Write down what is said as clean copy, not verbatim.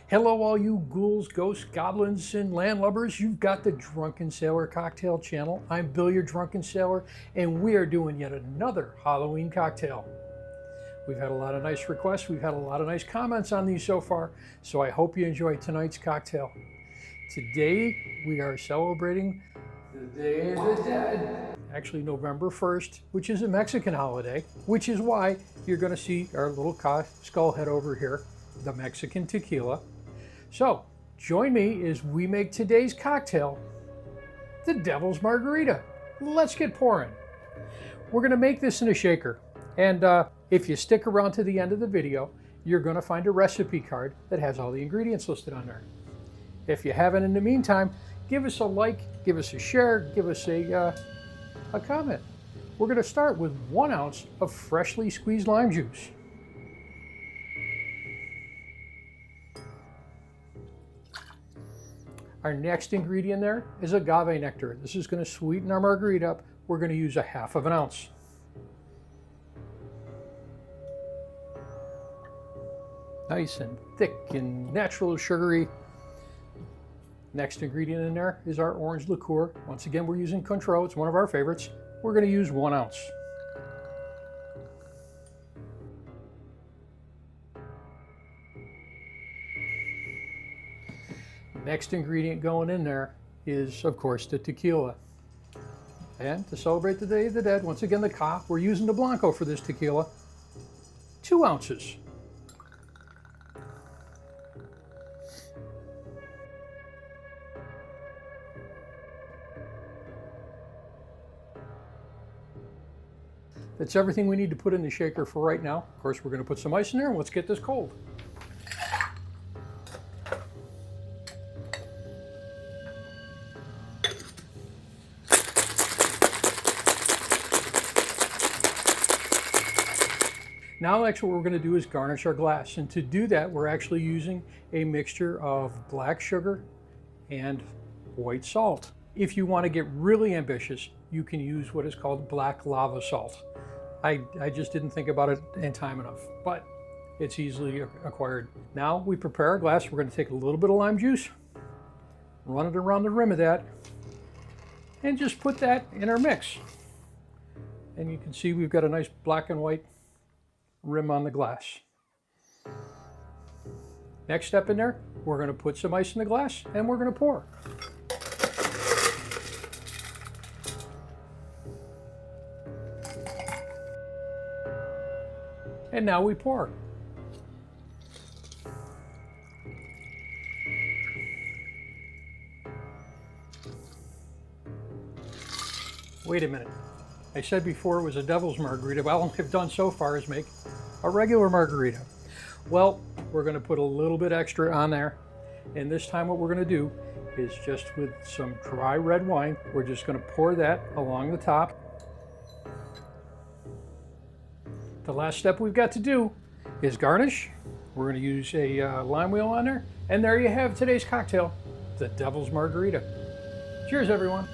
Hello all you ghouls, ghosts, goblins, and landlubbers. You've got the Drunken Sailor cocktail channel. I'm Bill, your Drunken Sailor, and we are doing yet another Halloween cocktail. We've had a lot of nice requests. We've had a lot of nice comments on these so far, so I hope you enjoy tonight's cocktail. Today we are celebrating the Day of the Dead. Actually November 1st, which is a Mexican holiday, which is why you're going to see our little skull head over here, the Mexican tequila. So join me as we make today's cocktail, the Devils Margarita. Let's get pouring. We're going to make this in a shaker, and if you stick around to the end of the video, you're going to find a recipe card that has all the ingredients listed on there. If you haven't in the meantime, give us a like, give us a share, give us a comment. We're going to start with 1 ounce of freshly squeezed lime juice. Our next ingredient there is agave nectar. This is going to sweeten our margarita up. We're going to use 1/2 ounce. Nice and thick and natural sugary. Next ingredient in there is our orange liqueur. Once again, we're using Cointreau. It's one of our favorites. We're going to use 1 ounce. Next ingredient going in there is, of course, the tequila. And to celebrate the Day of the Dead, once again, we're using the blanco for this tequila. 2 ounces. That's everything we need to put in the shaker for right now. Of course, we're going to put some ice in there, and let's get this cold. Now next what we're going to do is garnish our glass, and to do that we're actually using a mixture of black sugar and white salt. If you want to get really ambitious, you can use what is called black lava salt. I just didn't think about it in time enough, but it's easily acquired. Now we prepare our glass. We're going to take a little bit of lime juice, run it around the rim of that, and just put that in our mix. And you can see we've got a nice black and white rim on the glass. Next step in there, we're going to put some ice in the glass and we're going to pour. And now we pour. Wait a minute. I said before it was a Devil's Margarita, but all I've done so far is make a regular margarita. Well, we're going to put a little bit extra on there, and this time what we're going to do is just with some dry red wine, we're just going to pour that along the top. The last step we've got to do is garnish. We're going to use a lime wheel on there, and there you have today's cocktail, the Devil's Margarita. Cheers, everyone.